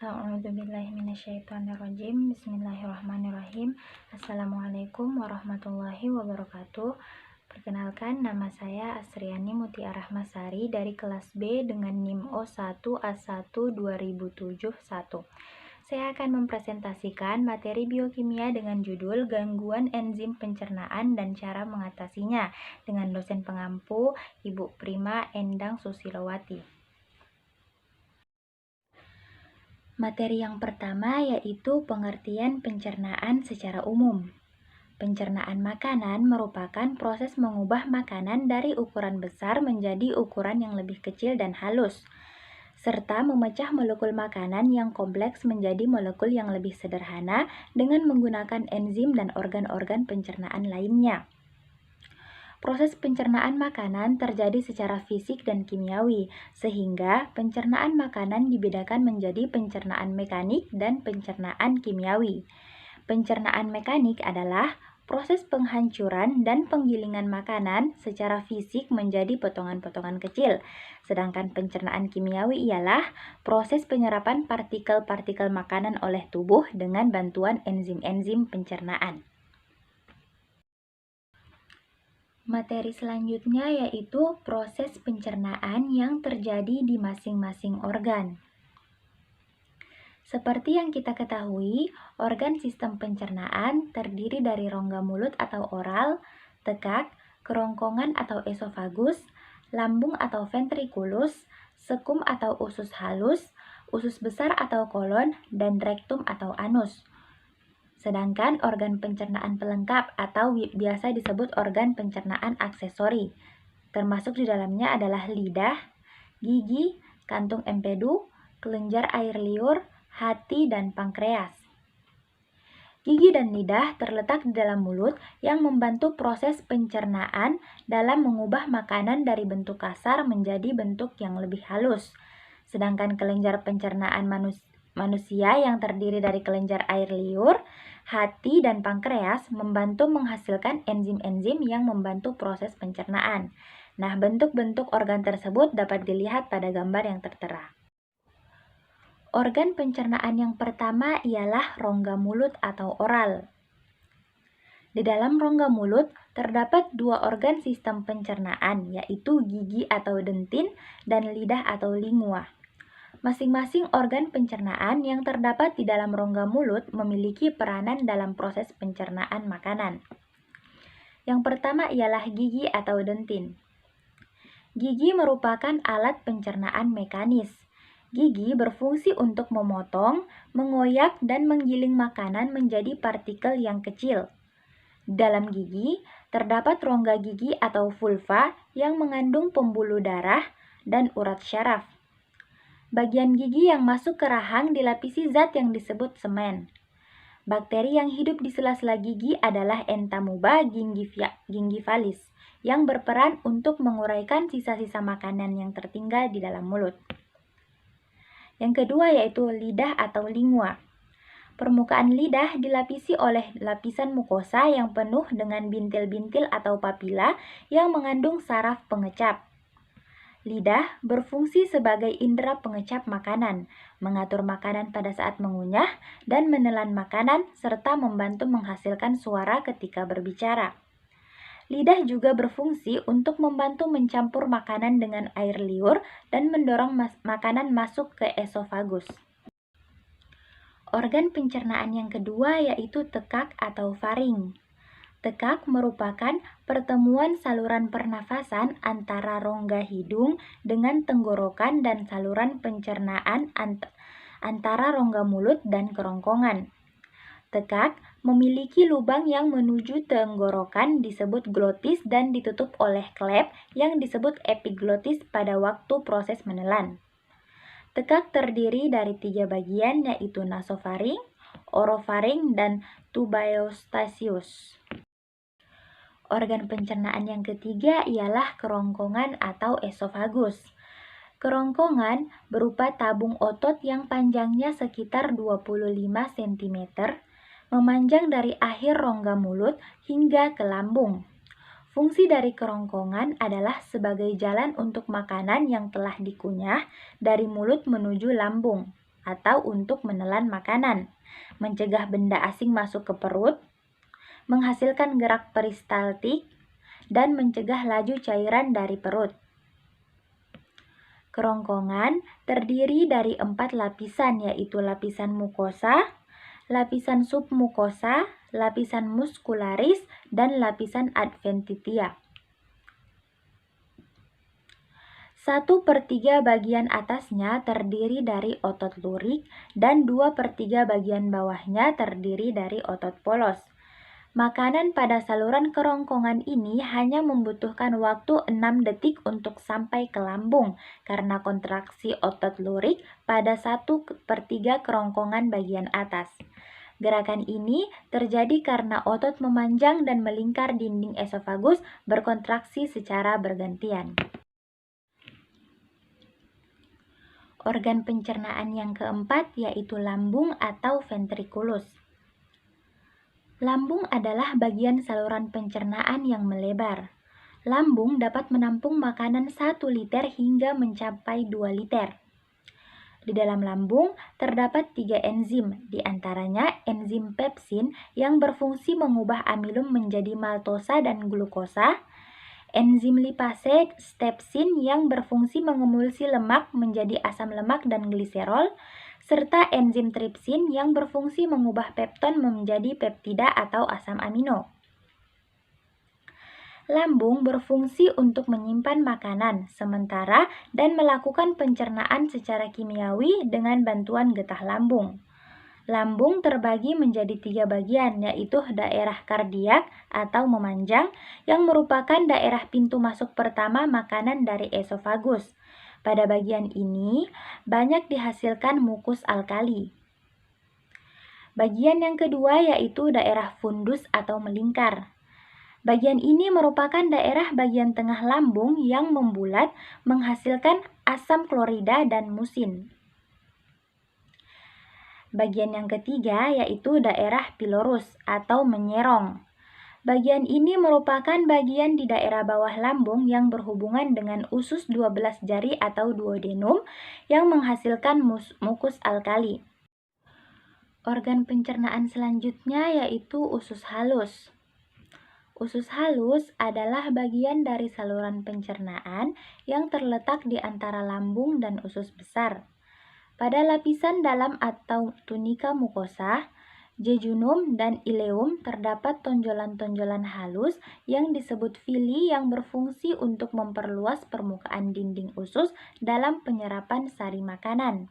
A'udzubillahiminasyaitonirrajim. Bismillahirrahmanirrahim. Assalamualaikum warahmatullahi wabarakatuh. Perkenalkan, nama saya Asriani Mutia Rahmasari dari kelas B dengan NIM O1A1 2007-1. Saya akan mempresentasikan materi biokimia dengan judul Gangguan Enzim Pencernaan dan Cara Mengatasinya dengan dosen pengampu Ibu Prima Endang Susilowati. Materi yang pertama yaitu pengertian pencernaan secara umum. Pencernaan makanan merupakan proses mengubah makanan dari ukuran besar menjadi ukuran yang lebih kecil dan halus, serta memecah molekul makanan yang kompleks menjadi molekul yang lebih sederhana dengan menggunakan enzim dan organ-organ pencernaan lainnya. Proses pencernaan makanan terjadi secara fisik dan kimiawi, sehingga pencernaan makanan dibedakan menjadi pencernaan mekanik dan pencernaan kimiawi. Pencernaan mekanik adalah proses penghancuran dan penggilingan makanan secara fisik menjadi potongan-potongan kecil, sedangkan pencernaan kimiawi ialah proses penyerapan partikel-partikel makanan oleh tubuh dengan bantuan enzim-enzim pencernaan. Materi selanjutnya yaitu proses pencernaan yang terjadi di masing-masing organ. Seperti yang kita ketahui, organ sistem pencernaan terdiri dari rongga mulut atau oral, tekak, kerongkongan atau esofagus, lambung atau ventrikulus, sekum atau usus halus, usus besar atau kolon, dan rektum atau anus. Sedangkan organ pencernaan pelengkap atau biasa disebut organ pencernaan aksesori, termasuk di dalamnya adalah lidah, gigi, kantung empedu, kelenjar air liur, hati, dan pankreas. Gigi dan lidah terletak di dalam mulut yang membantu proses pencernaan dalam mengubah makanan dari bentuk kasar menjadi bentuk yang lebih halus. Sedangkan kelenjar pencernaan manusia yang terdiri dari kelenjar air liur, hati, dan pankreas membantu menghasilkan enzim-enzim yang membantu proses pencernaan. Nah, bentuk-bentuk organ tersebut dapat dilihat pada gambar yang tertera. Organ pencernaan yang pertama ialah rongga mulut atau oral. Di dalam rongga mulut terdapat dua organ sistem pencernaan, yaitu gigi atau dentin dan lidah atau lingua. Masing-masing organ pencernaan yang terdapat di dalam rongga mulut memiliki peranan dalam proses pencernaan makanan. Yang pertama ialah gigi atau dentin. Gigi merupakan alat pencernaan mekanis. Gigi berfungsi untuk memotong, mengoyak, dan menggiling makanan menjadi partikel yang kecil. Dalam gigi terdapat rongga gigi atau vulva yang mengandung pembuluh darah dan urat syaraf. Bagian gigi yang masuk ke rahang dilapisi zat yang disebut semen. Bakteri yang hidup di sela-sela gigi adalah Entamuba gingivalis yang berperan untuk menguraikan sisa-sisa makanan yang tertinggal di dalam mulut. Yang kedua yaitu lidah atau lingua. Permukaan lidah dilapisi oleh lapisan mukosa yang penuh dengan bintil-bintil atau papila yang mengandung saraf pengecap. Lidah berfungsi sebagai indera pengecap makanan, mengatur makanan pada saat mengunyah, dan menelan makanan, serta membantu menghasilkan suara ketika berbicara. Lidah juga berfungsi untuk membantu mencampur makanan dengan air liur dan mendorong makanan masuk ke esofagus. Organ pencernaan yang kedua yaitu tekak atau faring. Tekak merupakan pertemuan saluran pernafasan antara rongga hidung dengan tenggorokan dan saluran pencernaan antara rongga mulut dan kerongkongan. Tekak memiliki lubang yang menuju tenggorokan disebut glotis dan ditutup oleh klep yang disebut epiglotis pada waktu proses menelan. Tekak terdiri dari 3 bagian yaitu nasofaring, orofaring, dan tubaeostasius. Organ pencernaan yang ketiga ialah kerongkongan atau esofagus. Kerongkongan berupa tabung otot yang panjangnya sekitar 25 cm, memanjang dari akhir rongga mulut hingga ke lambung. Fungsi dari kerongkongan adalah sebagai jalan untuk makanan yang telah dikunyah dari mulut menuju lambung. atau untuk menelan makanan, mencegah benda asing masuk ke perut, menghasilkan gerak peristaltik, dan mencegah laju cairan dari perut. Kerongkongan terdiri dari 4 lapisan, yaitu lapisan mukosa, lapisan submukosa, lapisan muskularis, dan lapisan adventitia. 1/3 bagian atasnya terdiri dari otot lurik dan 2/3 bagian bawahnya terdiri dari otot polos. Makanan pada saluran kerongkongan ini hanya membutuhkan waktu 6 detik untuk sampai ke lambung karena kontraksi otot lurik pada 1/3 kerongkongan bagian atas. Gerakan ini terjadi karena otot memanjang dan melingkar dinding esofagus berkontraksi secara bergantian. Organ pencernaan yang keempat yaitu lambung atau ventriculus. Lambung adalah bagian saluran pencernaan yang melebar. Lambung dapat menampung makanan 1 liter hingga mencapai 2 liter. Di dalam lambung terdapat 3 enzim, di antaranya enzim pepsin yang berfungsi mengubah amilum menjadi maltosa dan glukosa, enzim lipase stepsin yang berfungsi mengemulsi lemak menjadi asam lemak dan gliserol, serta enzim tripsin yang berfungsi mengubah pepton menjadi peptida atau asam amino. Lambung berfungsi untuk menyimpan makanan sementara dan melakukan pencernaan secara kimiawi dengan bantuan getah lambung. Lambung terbagi menjadi 3 bagian, yaitu daerah kardiak atau memanjang yang merupakan daerah pintu masuk pertama makanan dari esofagus. Pada bagian ini banyak dihasilkan mukus alkali. Bagian yang kedua yaitu daerah fundus atau melingkar. Bagian ini merupakan daerah bagian tengah lambung yang membulat menghasilkan asam klorida dan musin. Bagian yang ketiga yaitu daerah pilorus atau menyerong. Bagian ini merupakan bagian di daerah bawah lambung yang berhubungan dengan usus 12 jari atau duodenum yang menghasilkan mukus alkali. Organ pencernaan selanjutnya yaitu usus halus. Usus halus adalah bagian dari saluran pencernaan yang terletak di antara lambung dan usus besar. Pada lapisan dalam atau tunika mukosa, jejunum dan ileum terdapat tonjolan-tonjolan halus yang disebut villi yang berfungsi untuk memperluas permukaan dinding usus dalam penyerapan sari makanan.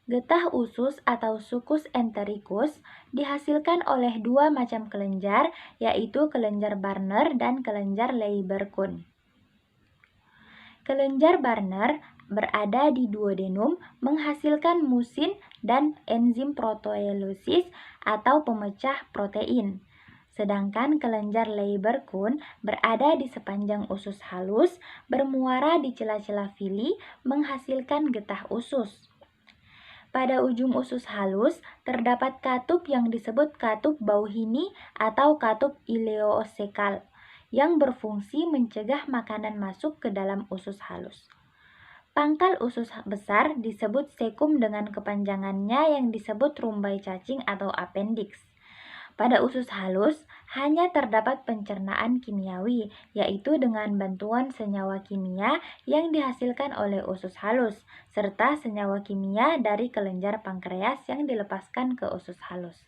Getah usus atau sucus entericus dihasilkan oleh 2 macam kelenjar, yaitu kelenjar Barner dan kelenjar Leiber-Kuhn. Kelenjar Barner berada di duodenum menghasilkan musin dan enzim proteolysis atau pemecah protein. Sedangkan kelenjar Leiber-Kuhn berada di sepanjang usus halus, bermuara di celah-celah villi, menghasilkan getah usus. Pada ujung usus halus terdapat katup yang disebut katup Bauhini atau katup ileosekal yang berfungsi mencegah makanan masuk ke dalam usus halus. Pangkal usus besar disebut sekum dengan kepanjangannya yang disebut rumbai cacing atau appendix. Pada usus halus hanya terdapat pencernaan kimiawi, yaitu dengan bantuan senyawa kimia yang dihasilkan oleh usus halus, serta senyawa kimia dari kelenjar pankreas yang dilepaskan ke usus halus.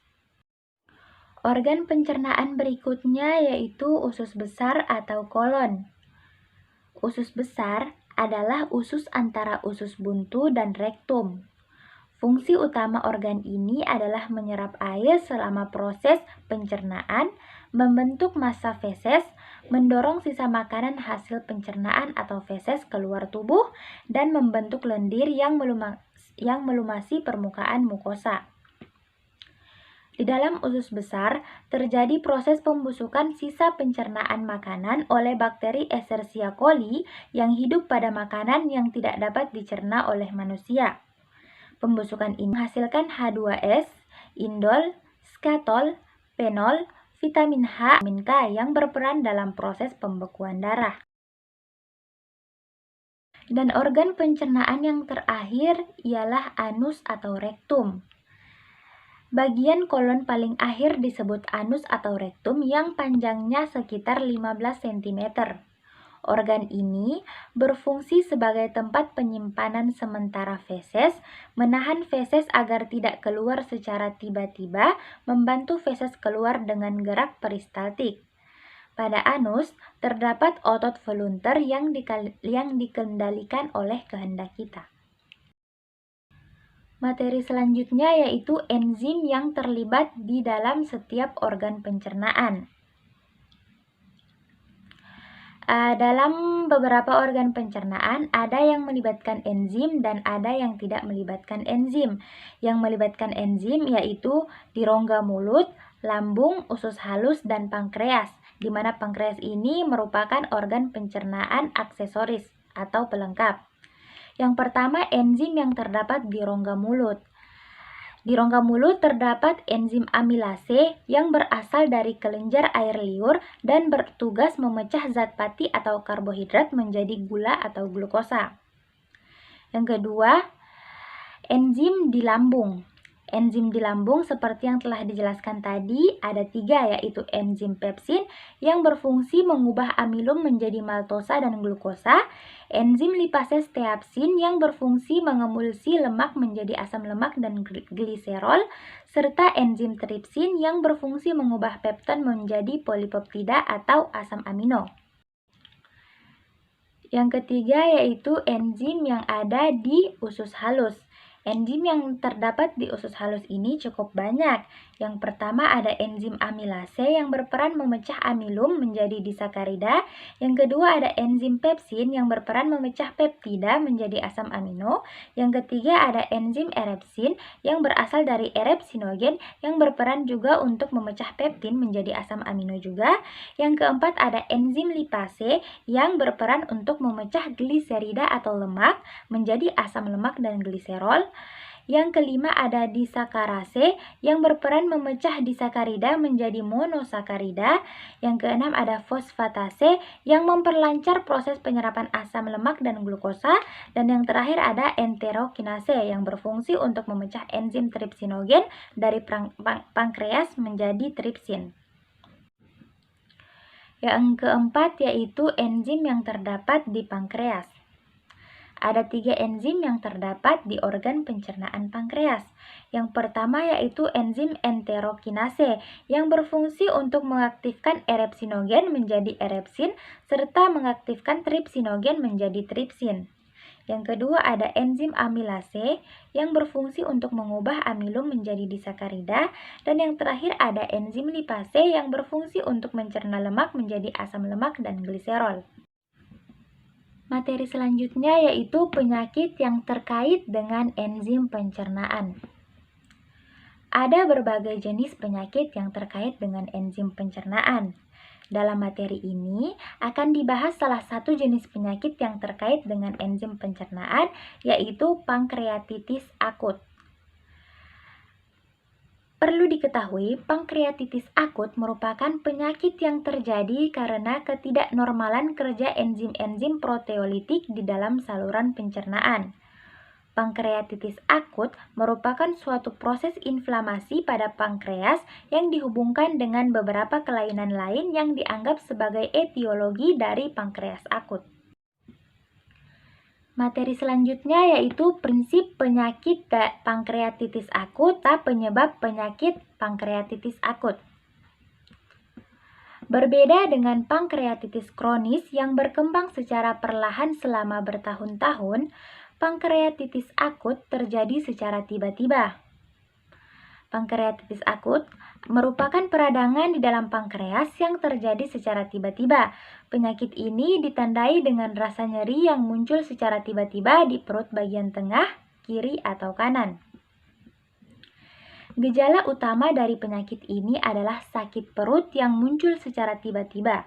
Organ pencernaan berikutnya yaitu usus besar atau kolon. Usus besar adalah usus antara usus buntu dan rektum. Fungsi utama organ ini adalah menyerap air selama proses pencernaan, membentuk massa feses, mendorong sisa makanan hasil pencernaan atau feses keluar tubuh, dan membentuk lendir yang melumasi permukaan mukosa. Di dalam usus besar terjadi proses pembusukan sisa pencernaan makanan oleh bakteri Escherichia coli yang hidup pada makanan yang tidak dapat dicerna oleh manusia. Pembusukan ini menghasilkan H2S, indol, skatol, fenol, vitamin H, vitamin K yang berperan dalam proses pembekuan darah. Dan organ pencernaan yang terakhir ialah anus atau rektum. Bagian kolon paling akhir disebut anus atau rektum yang panjangnya sekitar 15 cm. Organ ini berfungsi sebagai tempat penyimpanan sementara feses, menahan feses agar tidak keluar secara tiba-tiba, membantu feses keluar dengan gerak peristaltik. Pada anus, terdapat otot volunter yang dikendalikan oleh kehendak kita. Materi selanjutnya yaitu enzim yang terlibat di dalam setiap organ pencernaan. Dalam beberapa organ pencernaan, ada yang melibatkan enzim dan ada yang tidak melibatkan enzim. Yang melibatkan enzim yaitu di rongga mulut, lambung, usus halus, dan pankreas, di mana pankreas ini merupakan organ pencernaan aksesoris atau pelengkap. Yang pertama, enzim yang terdapat di rongga mulut. Di rongga mulut terdapat enzim amilase yang berasal dari kelenjar air liur dan bertugas memecah zat pati atau karbohidrat menjadi gula atau glukosa. Yang kedua, enzim di lambung. Enzim di lambung seperti yang telah dijelaskan tadi ada 3, yaitu enzim pepsin yang berfungsi mengubah amilum menjadi maltosa dan glukosa, enzim lipase steapsin yang berfungsi mengemulsi lemak menjadi asam lemak dan gliserol, serta enzim tripsin yang berfungsi mengubah pepton menjadi polipeptida atau asam amino. Yang ketiga yaitu enzim yang ada di usus halus. Enzim yang terdapat di usus halus ini cukup banyak. Yang pertama ada enzim amilase yang berperan memecah amilum menjadi disakarida. Yang kedua ada enzim pepsin yang berperan memecah peptida menjadi asam amino. Yang ketiga ada enzim erepsin yang berasal dari erepsinogen yang berperan juga untuk memecah peptin menjadi asam amino juga. Yang keempat ada enzim lipase yang berperan untuk memecah gliserida atau lemak menjadi asam lemak dan gliserol. Yang kelima ada disakarase yang berperan memecah disakarida menjadi monosakarida. Yang keenam ada fosfatase yang memperlancar proses penyerapan asam lemak dan glukosa. Dan yang terakhir ada enterokinase yang berfungsi untuk memecah enzim tripsinogen dari pankreas menjadi tripsin. Yang keempat yaitu enzim yang terdapat di pankreas. Ada 3 enzim yang terdapat di organ pencernaan pankreas. Yang pertama yaitu enzim enterokinase yang berfungsi untuk mengaktifkan erepsinogen menjadi erepsin serta mengaktifkan tripsinogen menjadi tripsin. Yang kedua ada enzim amilase yang berfungsi untuk mengubah amilum menjadi disakarida. Dan yang terakhir ada enzim lipase yang berfungsi untuk mencerna lemak menjadi asam lemak dan gliserol. Materi selanjutnya yaitu penyakit yang terkait dengan enzim pencernaan. Ada berbagai jenis penyakit yang terkait dengan enzim pencernaan. Dalam materi ini akan dibahas salah satu jenis penyakit yang terkait dengan enzim pencernaan, yaitu pankreatitis akut. Perlu diketahui, pankreatitis akut merupakan penyakit yang terjadi karena ketidaknormalan kerja enzim-enzim proteolitik di dalam saluran pencernaan. Pankreatitis akut merupakan suatu proses inflamasi pada pankreas yang dihubungkan dengan beberapa kelainan lain yang dianggap sebagai etiologi dari pankreas akut. Materi selanjutnya yaitu prinsip penyakit pankreatitis akut atau penyebab penyakit pankreatitis akut. Berbeda dengan pankreatitis kronis yang berkembang secara perlahan selama bertahun-tahun, pankreatitis akut terjadi secara tiba-tiba. Pankreatitis akut merupakan peradangan di dalam pankreas yang terjadi secara tiba-tiba. Penyakit ini ditandai dengan rasa nyeri yang muncul secara tiba-tiba di perut bagian tengah, kiri, atau kanan. Gejala utama dari penyakit ini adalah sakit perut yang muncul secara tiba-tiba.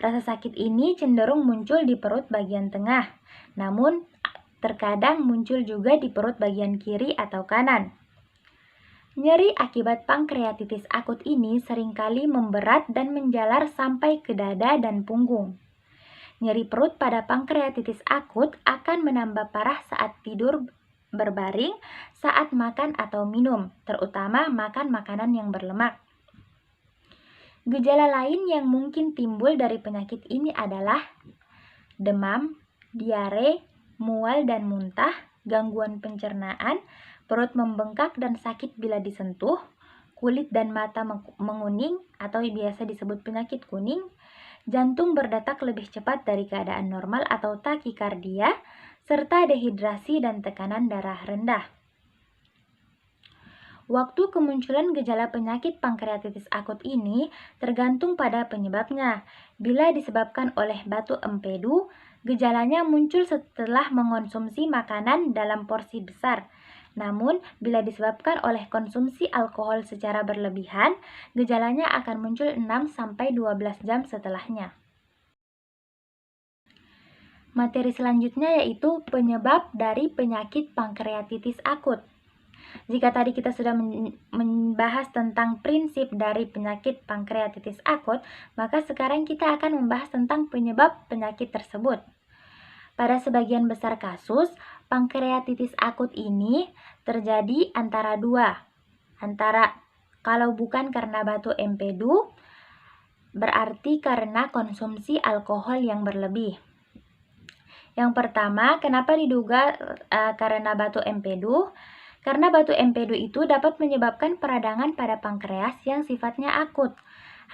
Rasa sakit ini cenderung muncul di perut bagian tengah, namun terkadang muncul juga di perut bagian kiri atau kanan. Nyeri akibat pankreatitis akut ini seringkali memberat dan menjalar sampai ke dada dan punggung. Nyeri perut pada pankreatitis akut akan menambah parah saat tidur berbaring, saat makan atau minum, terutama makan makanan yang berlemak. Gejala lain yang mungkin timbul dari penyakit ini adalah demam, diare, mual dan muntah, gangguan pencernaan, perut membengkak dan sakit bila disentuh, kulit dan mata menguning atau biasa disebut penyakit kuning, jantung berdetak lebih cepat dari keadaan normal atau takikardia, serta dehidrasi dan tekanan darah rendah. Waktu kemunculan gejala penyakit pankreatitis akut ini tergantung pada penyebabnya. Bila disebabkan oleh batu empedu, gejalanya muncul setelah mengonsumsi makanan dalam porsi besar. Namun, bila disebabkan oleh konsumsi alkohol secara berlebihan, gejalanya akan muncul 6-12 jam setelahnya. Materi selanjutnya yaitu penyebab dari penyakit pankreatitis akut. Jika tadi kita sudah membahas tentang prinsip dari penyakit pankreatitis akut, maka sekarang kita akan membahas tentang penyebab penyakit tersebut. Pada sebagian besar kasus, pankreatitis akut ini terjadi antara dua. Kalau bukan karena batu empedu, berarti karena konsumsi alkohol yang berlebih. Yang pertama, kenapa diduga karena batu empedu? Karena batu empedu itu dapat menyebabkan peradangan pada pankreas yang sifatnya akut.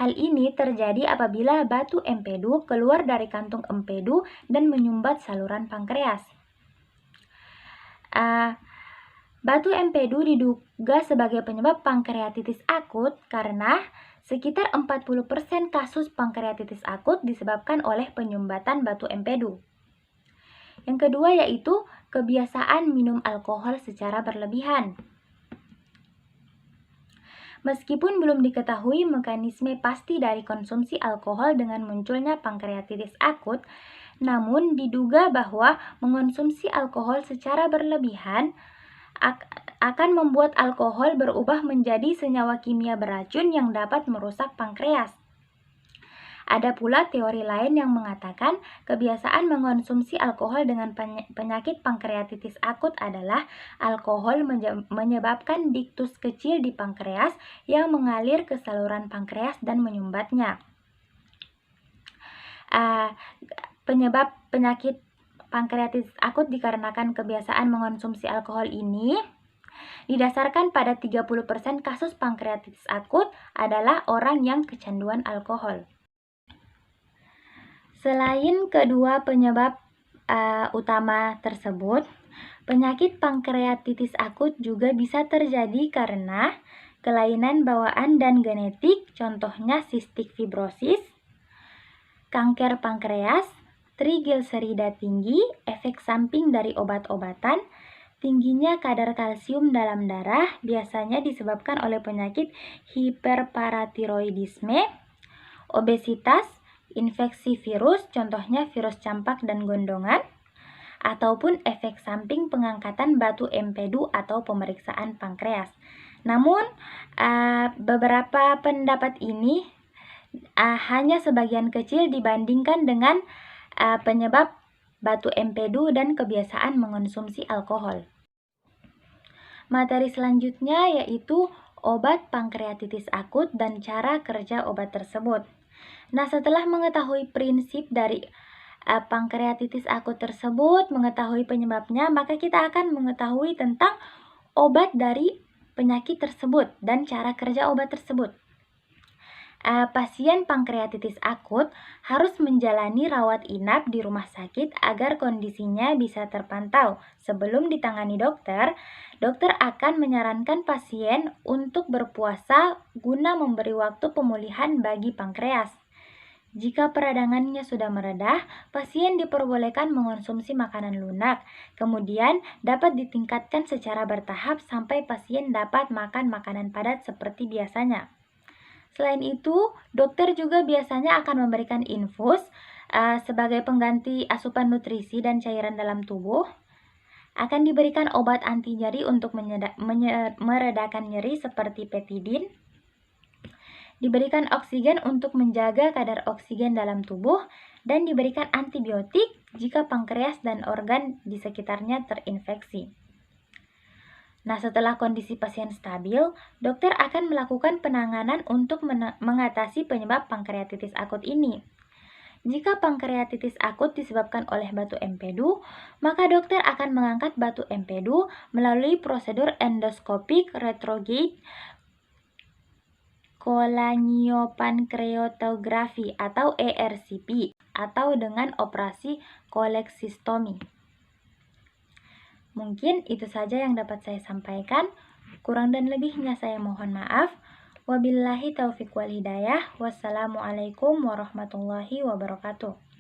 Hal ini terjadi apabila batu empedu keluar dari kantung empedu dan menyumbat saluran pankreas. Batu empedu diduga sebagai penyebab pankreatitis akut karena sekitar 40% kasus pankreatitis akut disebabkan oleh penyumbatan batu empedu. Yang kedua yaitu kebiasaan minum alkohol secara berlebihan. Meskipun belum diketahui mekanisme pasti dari konsumsi alkohol dengan munculnya pankreatitis akut, namun diduga bahwa mengonsumsi alkohol secara berlebihan akan membuat alkohol berubah menjadi senyawa kimia beracun yang dapat merusak pankreas. Ada pula teori lain yang mengatakan kebiasaan mengonsumsi alkohol dengan penyakit pankreatitis akut adalah alkohol menyebabkan diktus kecil di pankreas yang mengalir ke saluran pankreas dan menyumbatnya. Penyebab penyakit pankreatitis akut dikarenakan kebiasaan mengonsumsi alkohol ini didasarkan pada 30% kasus pankreatitis akut adalah orang yang kecanduan alkohol. Selain kedua penyebab utama tersebut, penyakit pankreatitis akut juga bisa terjadi karena kelainan bawaan dan genetik, contohnya sistik fibrosis, kanker pankreas, trigliserida tinggi, efek samping dari obat-obatan, tingginya kadar kalsium dalam darah biasanya disebabkan oleh penyakit hiperparatiroidisme, obesitas, infeksi virus, contohnya virus campak dan gondongan, ataupun efek samping pengangkatan batu empedu atau pemeriksaan pankreas. Namun, beberapa pendapat ini hanya sebagian kecil dibandingkan dengan penyebab batu empedu dan kebiasaan mengonsumsi alkohol. Materi selanjutnya yaitu obat pankreatitis akut dan cara kerja obat tersebut. Nah, setelah mengetahui prinsip dari pankreatitis akut tersebut, mengetahui penyebabnya, maka kita akan mengetahui tentang obat dari penyakit tersebut dan cara kerja obat tersebut. Pasien pankreatitis akut harus menjalani rawat inap di rumah sakit agar kondisinya bisa terpantau. Sebelum ditangani dokter akan menyarankan pasien untuk berpuasa guna memberi waktu pemulihan bagi pankreas. Jika peradangannya sudah meredah, pasien diperbolehkan mengonsumsi makanan lunak. Kemudian dapat ditingkatkan secara bertahap sampai pasien dapat makan makanan padat seperti biasanya. Selain itu, dokter juga biasanya akan memberikan infus sebagai pengganti asupan nutrisi dan cairan dalam tubuh. Akan diberikan obat anti nyeri untuk meredakan nyeri seperti petidin. Diberikan oksigen untuk menjaga kadar oksigen dalam tubuh, dan diberikan antibiotik jika pankreas dan organ di sekitarnya terinfeksi. Nah, setelah kondisi pasien stabil, dokter akan melakukan penanganan untuk mengatasi penyebab pankreatitis akut ini. Jika pankreatitis akut disebabkan oleh batu empedu, maka dokter akan mengangkat batu empedu melalui prosedur endoskopik retrograde kolangiopankreatografi atau ERCP atau dengan operasi koleksistomi. Mungkin itu saja yang dapat saya sampaikan. Kurang dan lebihnya saya mohon maaf. Wabillahi taufiq wal hidayah. Wassalamualaikum warahmatullahi wabarakatuh.